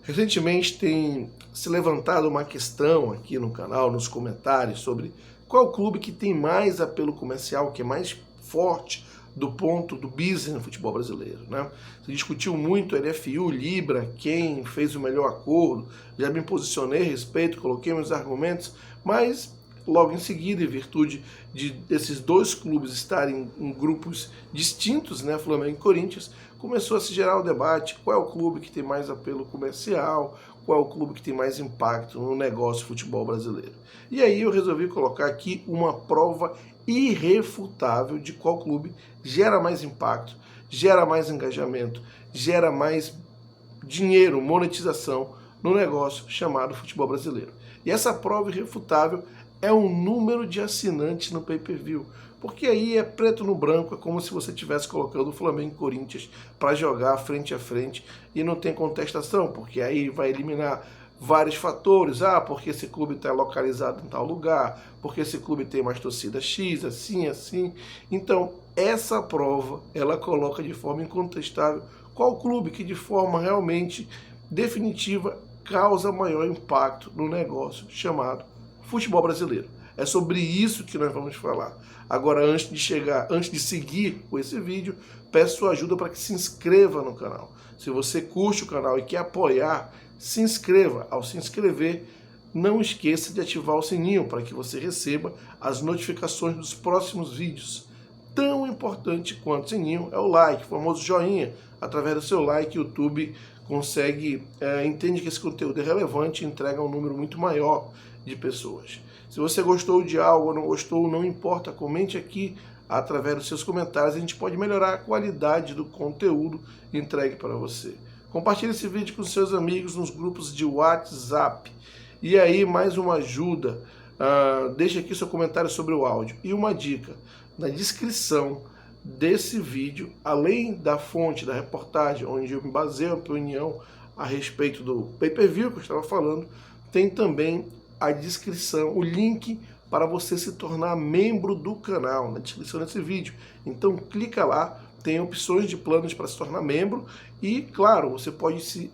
Recentemente tem se levantado uma questão aqui no canal, nos comentários, sobre qual clube que tem mais apelo comercial, que é mais forte do ponto do business no futebol brasileiro, né? Se discutiu muito LFU, Libra, quem fez o melhor acordo, já me posicionei a respeito, coloquei meus argumentos, mas logo em seguida, em virtude desses dois clubes estarem em grupos distintos, né, Flamengo e Corinthians, começou a se gerar o debate: qual é o clube que tem mais apelo comercial, qual é o clube que tem mais impacto no negócio futebol brasileiro. E aí eu resolvi colocar aqui uma prova irrefutável de qual clube gera mais impacto, gera mais engajamento, gera mais dinheiro, monetização no negócio chamado futebol brasileiro. E essa prova irrefutável é o número de assinantes no pay-per-view, porque aí é preto no branco, é como se você estivesse colocando o Flamengo e Corinthians para jogar frente a frente e não tem contestação, porque aí vai eliminar vários fatores. Porque esse clube está localizado em tal lugar, porque esse clube tem mais torcida X, assim, assim. Então, essa prova, ela coloca de forma incontestável qual clube que de forma realmente definitiva causa maior impacto no negócio chamado futebol brasileiro. É sobre isso que nós vamos falar. Agora, antes de seguir com esse vídeo, peço sua ajuda para que se inscreva no canal. Se você curte o canal e quer apoiar, se inscreva. Ao se inscrever, não esqueça de ativar o sininho para que você receba as notificações dos próximos vídeos. Tão importante quanto o sininho é o like, o famoso joinha. Através do seu like, o YouTube entende que esse conteúdo é relevante e entrega um número muito maior de pessoas. Se você gostou de algo ou não gostou, não importa, comente aqui através dos seus comentários. A gente pode melhorar a qualidade do conteúdo entregue para você. Compartilhe esse vídeo com seus amigos nos grupos de WhatsApp. E aí, mais uma ajuda, deixe aqui seu comentário sobre o áudio. E uma dica: na descrição desse vídeo, além da fonte da reportagem, onde eu me baseio a opinião a respeito do pay-per-view que eu estava falando, tem também a descrição, o link para você se tornar membro do canal, na descrição desse vídeo. Então clica lá, tem opções de planos para se tornar membro e, claro, você pode se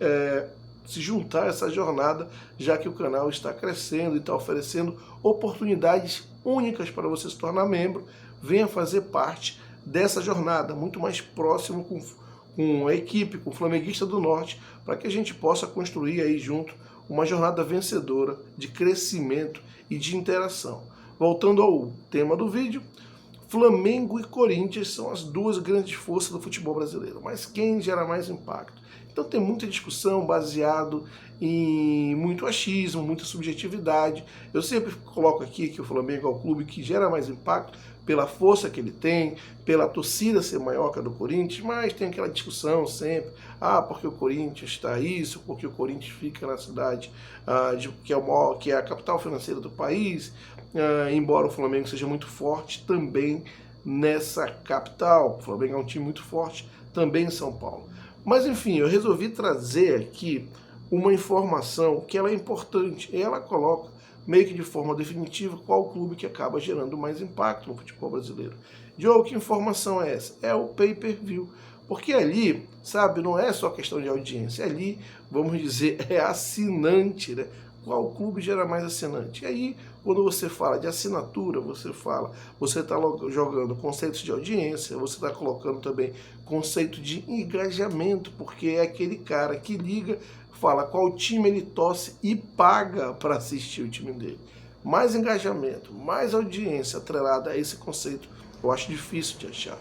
juntar a essa jornada, já que o canal está crescendo e está oferecendo oportunidades únicas para você se tornar membro. Venha fazer parte dessa jornada, muito mais próximo com a equipe, com o Flamenguista do Norte, para que a gente possa construir aí junto uma jornada vencedora de crescimento e de interação. Voltando ao tema do vídeo, Flamengo e Corinthians são as duas grandes forças do futebol brasileiro, mas quem gera mais impacto? Então tem muita discussão baseado em muito achismo, muita subjetividade. Eu sempre coloco aqui que o Flamengo é o clube que gera mais impacto pela força que ele tem, pela torcida ser maior que a do Corinthians, mas tem aquela discussão sempre: porque o Corinthians está isso, porque o Corinthians fica na cidade que é a capital financeira do país, embora o Flamengo seja muito forte também nessa capital. O Flamengo é um time muito forte também em São Paulo. Mas enfim, eu resolvi trazer aqui uma informação que ela é importante, e ela coloca meio que de forma definitiva qual o clube que acaba gerando mais impacto no futebol brasileiro. Diogo, que informação é essa? É o pay-per-view. Porque ali, sabe, não é só questão de audiência, ali, vamos dizer, é assinante, né? Qual clube gera mais assinante? E aí, quando você fala de assinatura, você está jogando conceitos de audiência, você está colocando também conceito de engajamento, porque é aquele cara que liga, fala qual time ele torce e paga para assistir o time dele. Mais engajamento, mais audiência atrelada a esse conceito, eu acho difícil de achar.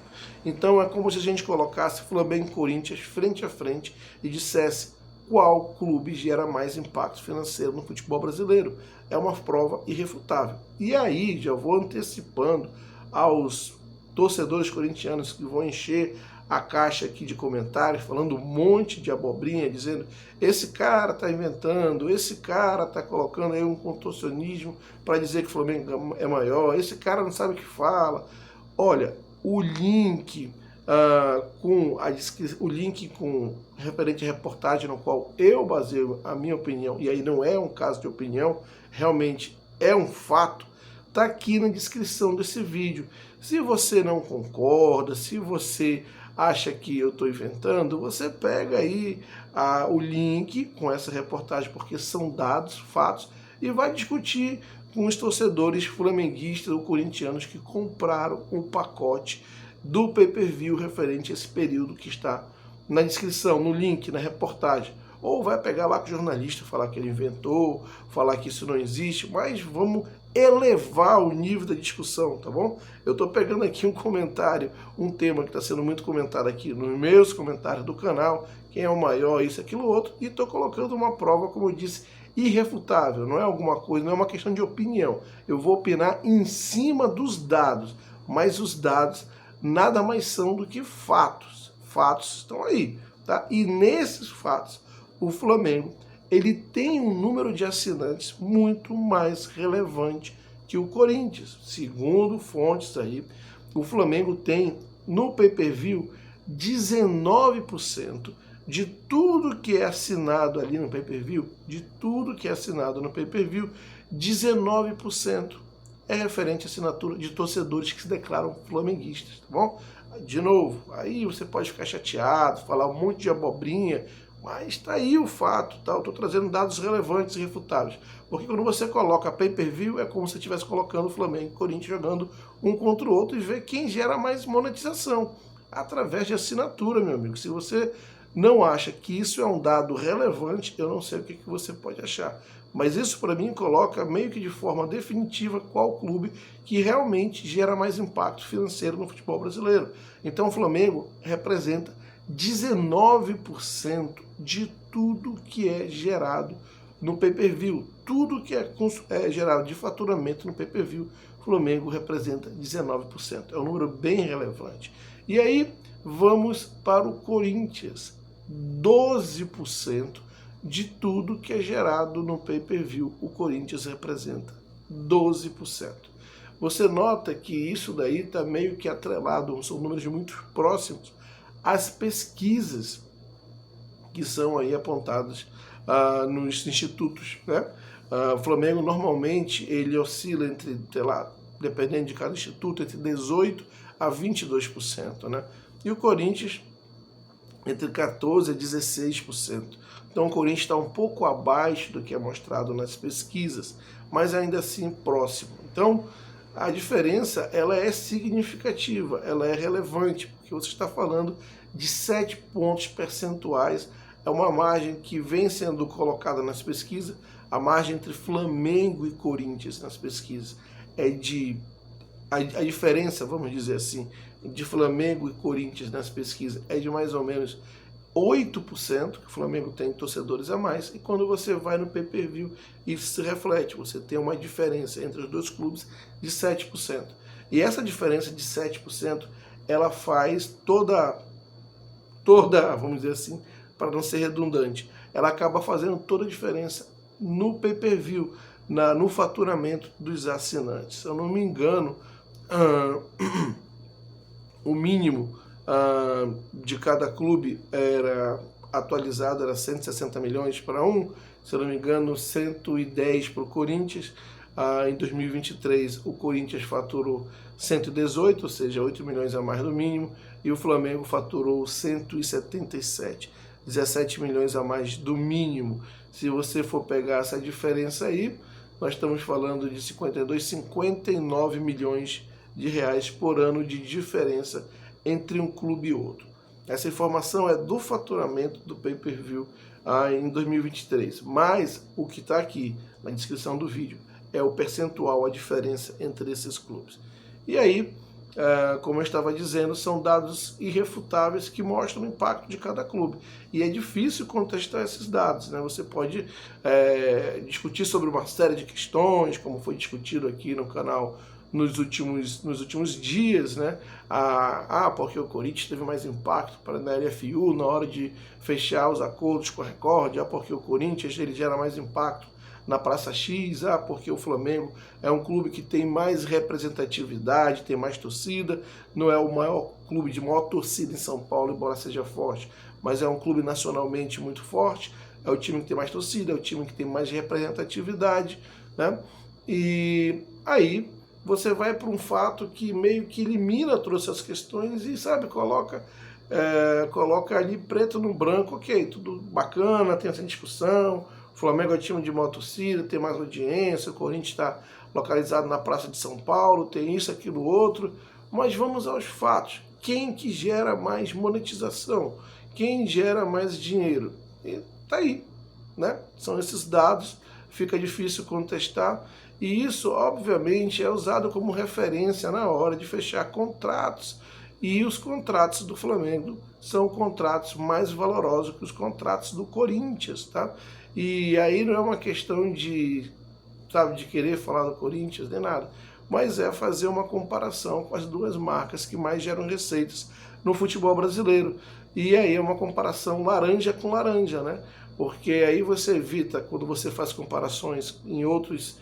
Então é como se a gente colocasse Flamengo e Corinthians frente a frente e dissesse qual clube gera mais impacto financeiro no futebol brasileiro. É uma prova irrefutável. E aí, já vou antecipando aos torcedores corintianos que vão encher a caixa aqui de comentários, falando um monte de abobrinha, dizendo: esse cara está inventando, esse cara está colocando aí um contorcionismo para dizer que o Flamengo é maior, esse cara não sabe o que fala. Olha, o link com referente à reportagem no qual eu baseio a minha opinião, e aí não é um caso de opinião, realmente é um fato, está aqui na descrição desse vídeo. Se você não concorda, se você acha que eu estou inventando, você pega aí o link com essa reportagem, porque são dados, fatos, e vai discutir com os torcedores flamenguistas ou corintianos que compraram o pacote do pay-per-view referente a esse período que está na descrição, no link, na reportagem. Ou vai pegar lá com o jornalista, falar que ele inventou, falar que isso não existe, mas vamos elevar o nível da discussão, tá bom? Eu estou pegando aqui um comentário, um tema que está sendo muito comentado aqui nos meus comentários do canal, quem é o maior, isso, aquilo, outro, e estou colocando uma prova, como eu disse, irrefutável, não é alguma coisa, não é uma questão de opinião. Eu vou opinar em cima dos dados, mas os dados nada mais são do que fatos. Fatos estão aí, tá? E nesses fatos, o Flamengo, ele tem um número de assinantes muito mais relevante que o Corinthians. Segundo fontes aí, o Flamengo tem no pay-per-view 19% de tudo que é assinado ali no pay-per-view, 19% é referente à assinatura de torcedores que se declaram flamenguistas, tá bom? De novo, aí você pode ficar chateado, falar um monte de abobrinha, mas está aí o fato, tá? Eu estou trazendo dados relevantes e refutáveis. Porque quando você coloca pay-per-view, é como se você estivesse colocando o Flamengo e o Corinthians jogando um contra o outro e ver quem gera mais monetização através de assinatura, meu amigo. Se você não acha que isso é um dado relevante, eu não sei o que você pode achar. Mas isso, para mim, coloca meio que de forma definitiva qual clube que realmente gera mais impacto financeiro no futebol brasileiro. Então o Flamengo representa 19% de tudo que é gerado no pay-per-view. Tudo que é gerado de faturamento no pay-per-view, o Flamengo representa 19%. É um número bem relevante. E aí, vamos para o Corinthians. 12% de tudo que é gerado no pay-per-view, o Corinthians representa 12%. Você nota que isso daí está meio que atrelado, são números muito próximos às pesquisas que são aí apontadas nos institutos, né? O Flamengo normalmente ele oscila entre, sei lá, dependendo de cada instituto, entre 18% a 22%, né? E o Corinthians entre 14% a 16%. Então o Corinthians está um pouco abaixo do que é mostrado nas pesquisas, mas ainda assim próximo. Então a diferença ela é significativa, ela é relevante, porque você está falando de 7 pontos percentuais, é uma margem que vem sendo colocada nas pesquisas, a margem entre Flamengo e Corinthians nas pesquisas é de... A diferença, vamos dizer assim, de Flamengo e Corinthians nas pesquisas é de mais ou menos 8%, que o Flamengo tem torcedores a mais, e quando você vai no pay-per-view, isso se reflete, você tem uma diferença entre os dois clubes de 7%. E essa diferença de 7%, ela faz toda, vamos dizer assim, para não ser redundante, ela acaba fazendo toda a diferença no pay-per-view, no faturamento dos assinantes. Se eu não me engano, o mínimo de cada clube era atualizado, era 160 milhões para um, se eu não me engano 110 para o Corinthians. Em 2023 o Corinthians faturou 118, ou seja, 8 milhões a mais do mínimo, e o Flamengo faturou 177, 17 milhões a mais do mínimo. Se você for pegar essa diferença aí, nós estamos falando de 59 milhões de reais por ano de diferença entre um clube e outro. Essa informação é do faturamento do pay-per-view em 2023, mas o que está aqui na descrição do vídeo é o percentual, a diferença entre esses clubes. E aí, como eu estava dizendo, são dados irrefutáveis que mostram o impacto de cada clube. E é difícil contestar esses dados, né? Você pode discutir sobre uma série de questões, como foi discutido aqui no canal nos últimos dias, né? Porque o Corinthians teve mais impacto na LFU na hora de fechar os acordos com a Record, porque o Corinthians ele gera mais impacto na Praça X, porque o Flamengo é um clube que tem mais representatividade, tem mais torcida, não é o maior clube de maior torcida em São Paulo, embora seja forte, mas é um clube nacionalmente muito forte, é o time que tem mais torcida, é o time que tem mais representatividade, né? E aí você vai para um fato que meio que elimina todas essas questões e, sabe, coloca coloca ali preto no branco, ok, tudo bacana, tem essa discussão, o Flamengo é time de maior torcida, tem mais audiência, o Corinthians está localizado na Praça de São Paulo, tem isso, aquilo, outro, mas vamos aos fatos. Quem que gera mais monetização? Quem gera mais dinheiro? E tá aí, né? São esses dados, fica difícil contestar, e isso, obviamente, é usado como referência na hora de fechar contratos. E os contratos do Flamengo são contratos mais valorosos que os contratos do Corinthians, tá? E aí não é uma questão de, sabe, de querer falar do Corinthians nem nada, mas é fazer uma comparação com as duas marcas que mais geram receitas no futebol brasileiro. E aí é uma comparação laranja com laranja, né? Porque aí você evita, quando você faz comparações em outros,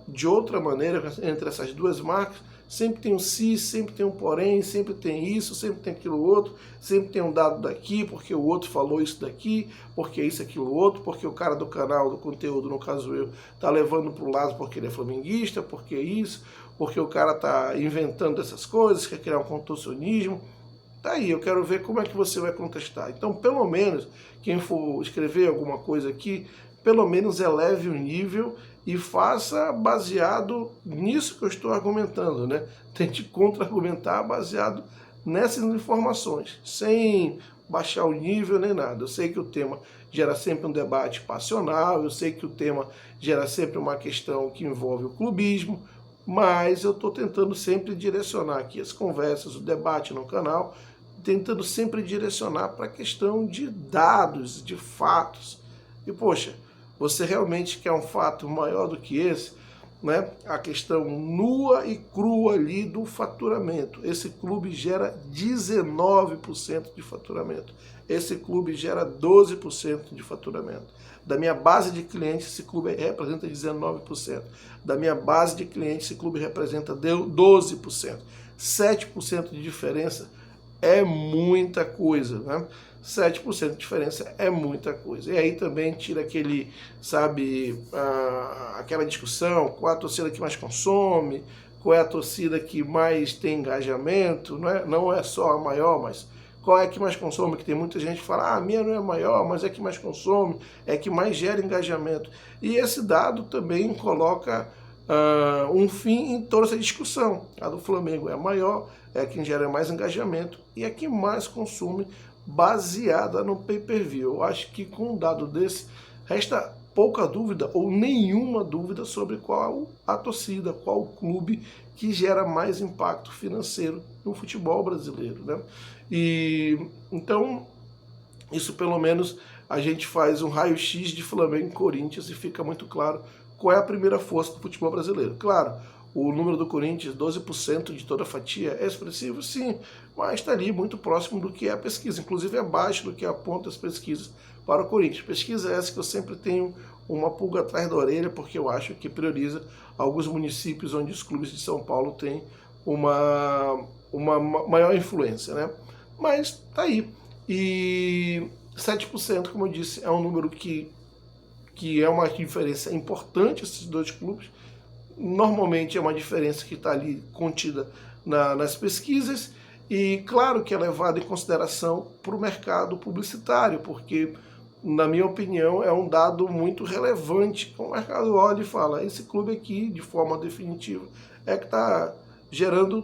de outra maneira entre essas duas marcas, sempre tem um se, sempre tem um porém, sempre tem isso, sempre tem aquilo outro, sempre tem um dado daqui, porque o outro falou isso daqui, porque isso, aquilo outro, porque o cara do canal, do conteúdo, no caso eu, tá levando pro lado porque ele é flamenguista, porque isso, porque o cara tá inventando essas coisas, quer criar um contorcionismo. Tá aí, eu quero ver como é que você vai contestar. Então, pelo menos, quem for escrever alguma coisa aqui, pelo menos eleve o nível e faça baseado nisso que eu estou argumentando, né? Tente contra-argumentar baseado nessas informações, sem baixar o nível nem nada. Eu sei que o tema gera sempre um debate passional, eu sei que o tema gera sempre uma questão que envolve o clubismo, mas eu estou tentando sempre direcionar aqui as conversas, o debate no canal, tentando sempre direcionar para a questão de dados, de fatos. E, poxa, você realmente quer um fato maior do que esse, né? A questão nua e crua ali do faturamento. Esse clube gera 19% de faturamento. Esse clube gera 12% de faturamento. Da minha base de clientes, esse clube representa 19%. Da minha base de clientes, esse clube representa 12%. 7% de diferença é muita coisa, né? 7% de diferença é muita coisa. E aí também tira aquele, sabe, aquela discussão, qual é a torcida que mais consome, qual é a torcida que mais tem engajamento, não é só a maior, mas qual é que mais consome, que tem muita gente que fala, a minha não é a maior, mas é que mais consome, é que mais gera engajamento. E esse dado também coloca um fim em toda essa discussão. A do Flamengo é a maior, é quem gera mais engajamento e é quem mais consome, baseada no pay-per-view. Eu acho que com um dado desse, resta pouca dúvida ou nenhuma dúvida sobre qual a torcida, qual o clube que gera mais impacto financeiro no futebol brasileiro, né? E então, isso pelo menos a gente faz um raio-x de Flamengo e Corinthians e fica muito claro qual é a primeira força do futebol brasileiro. Claro, o número do Corinthians, 12% de toda a fatia, é expressivo? Sim, mas está ali muito próximo do que é a pesquisa, inclusive abaixo do que apontam as pesquisas para o Corinthians. Pesquisa essa que eu sempre tenho uma pulga atrás da orelha, porque eu acho que prioriza alguns municípios onde os clubes de São Paulo têm uma maior influência, né? Mas tá aí. E 7%, como eu disse, é um número que é uma diferença importante, esses dois clubes. Normalmente é uma diferença que está ali contida nas pesquisas e claro que é levado em consideração para o mercado publicitário, porque, na minha opinião, é um dado muito relevante. O mercado olha e fala, esse clube aqui, de forma definitiva, é que está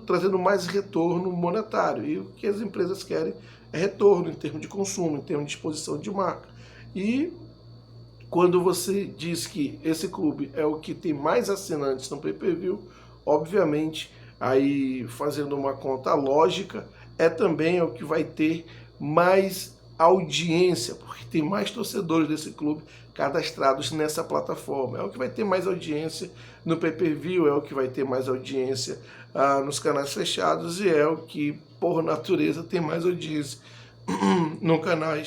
trazendo mais retorno monetário. E o que as empresas querem é retorno em termos de consumo, em termos de exposição de marca. E quando você diz que esse clube é o que tem mais assinantes no pay-per-view, obviamente, aí fazendo uma conta lógica, é também o que vai ter mais audiência, porque tem mais torcedores desse clube cadastrados nessa plataforma. É o que vai ter mais audiência no pay-per-view, é o que vai ter mais audiência nos canais fechados e é o que, por natureza, tem mais audiência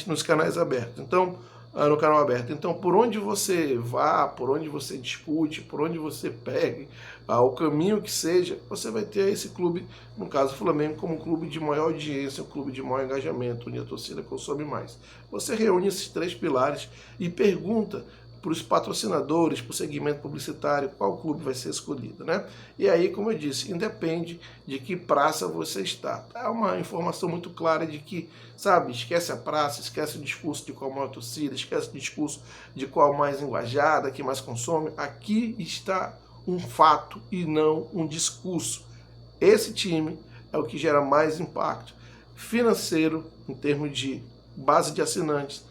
nos canais abertos. Então, no canal aberto. Então, por onde você vá, por onde você discute, por onde você pegue, o caminho que seja, você vai ter esse clube, no caso o Flamengo, como um clube de maior audiência, um clube de maior engajamento, onde a torcida consome mais. Você reúne esses três pilares e pergunta para os patrocinadores, para o segmento publicitário, qual clube vai ser escolhido, né? E aí, como eu disse, independe de que praça você está. Há uma informação muito clara de que, sabe, esquece a praça, esquece o discurso de qual maior torcida, esquece o discurso de qual mais engajada, que mais consome. Aqui está um fato e não um discurso. Esse time é o que gera mais impacto financeiro, em termos de base de assinantes,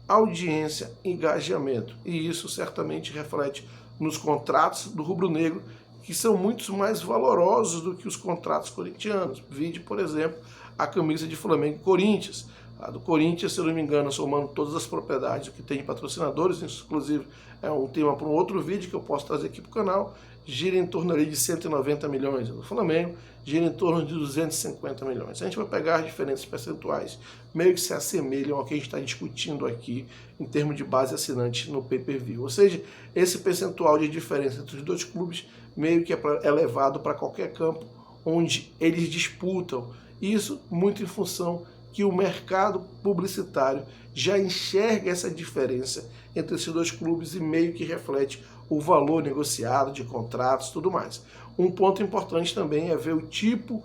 audiência, engajamento. E isso certamente reflete nos contratos do rubro-negro, que são muito mais valorosos do que os contratos corintianos. Vide, por exemplo, a camisa de Flamengo e Corinthians. A do Corinthians, se eu não me engano, somando todas as propriedades que tem de patrocinadores, isso, inclusive é um tema para um outro vídeo que eu posso trazer aqui para o canal, gira em torno ali de 190 milhões. Do Flamengo gira em torno de 250 milhões. A gente vai pegar as diferentes percentuais, meio que se assemelham ao que a gente está discutindo aqui em termos de base assinante no pay-per-view. Ou seja, esse percentual de diferença entre os dois clubes meio que é levado para qualquer campo onde eles disputam. Isso muito em função que o mercado publicitário já enxerga essa diferença entre esses dois clubes e meio que reflete o valor negociado de contratos e tudo mais. Um ponto importante também é ver o tipo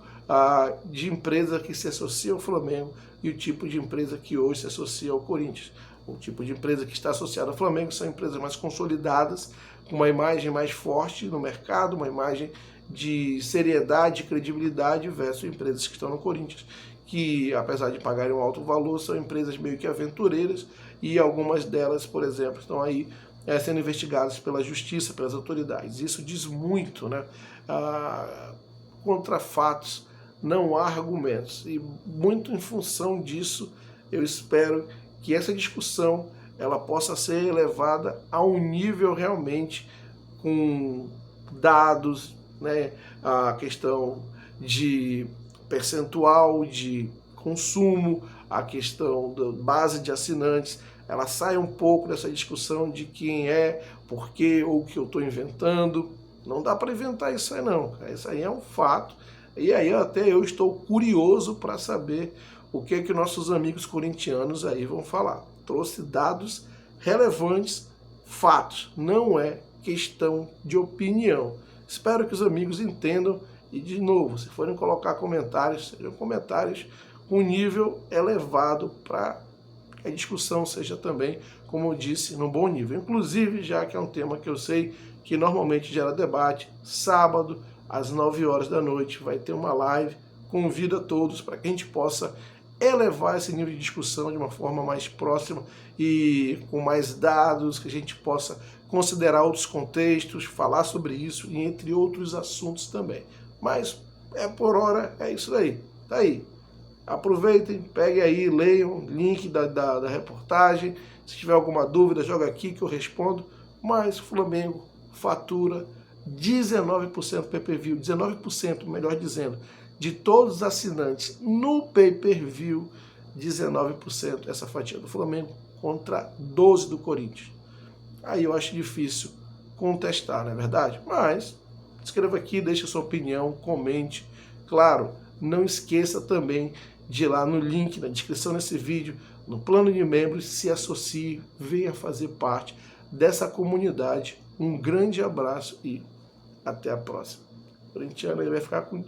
de empresa que se associa ao Flamengo e o tipo de empresa que hoje se associa ao Corinthians. O tipo de empresa que está associada ao Flamengo são empresas mais consolidadas, com uma imagem mais forte no mercado, uma imagem de seriedade e credibilidade versus empresas que estão no Corinthians, que apesar de pagarem um alto valor, são empresas meio que aventureiras e algumas delas, por exemplo, estão aí sendo investigadas pela justiça, pelas autoridades. Isso diz muito, né? Contra fatos não há argumentos, e muito em função disso eu espero que essa discussão ela possa ser elevada a um nível realmente com dados, né? A questão de percentual de consumo, a questão da base de assinantes, ela sai um pouco dessa discussão de quem é, por quê ou o que eu estou inventando. Não dá para inventar isso aí não, isso aí é um fato. E aí até eu estou curioso para saber o que nossos amigos corintianos aí vão falar. Trouxe dados relevantes, fatos, não é questão de opinião. Espero que os amigos entendam e, de novo, se forem colocar comentários, sejam comentários com nível elevado para que a discussão seja também, como eu disse, num bom nível. Inclusive, já que é um tema que eu sei que normalmente gera debate, sábado, às 9 horas da noite, vai ter uma live. Convido a todos para que a gente possa elevar esse nível de discussão de uma forma mais próxima e com mais dados, que a gente possa considerar outros contextos, falar sobre isso e entre outros assuntos também. Mas por hora é isso daí. Tá aí. Aproveitem, peguem aí, leiam o link da reportagem. Se tiver alguma dúvida, joga aqui que eu respondo. Mas o Flamengo fatura 19% pay-per-view, 19%, melhor dizendo, de todos os assinantes no pay-per-view, 19% essa fatia do Flamengo contra 12% do Corinthians. Aí eu acho difícil contestar, não é verdade? Mas escreva aqui, deixe a sua opinião, comente. Claro, não esqueça também de ir lá no link, na descrição desse vídeo, no plano de membros, se associe, venha fazer parte dessa comunidade. Um grande abraço e até a próxima. O corintiano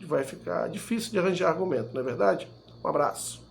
vai ficar difícil de arranjar argumento, não é verdade? Um abraço.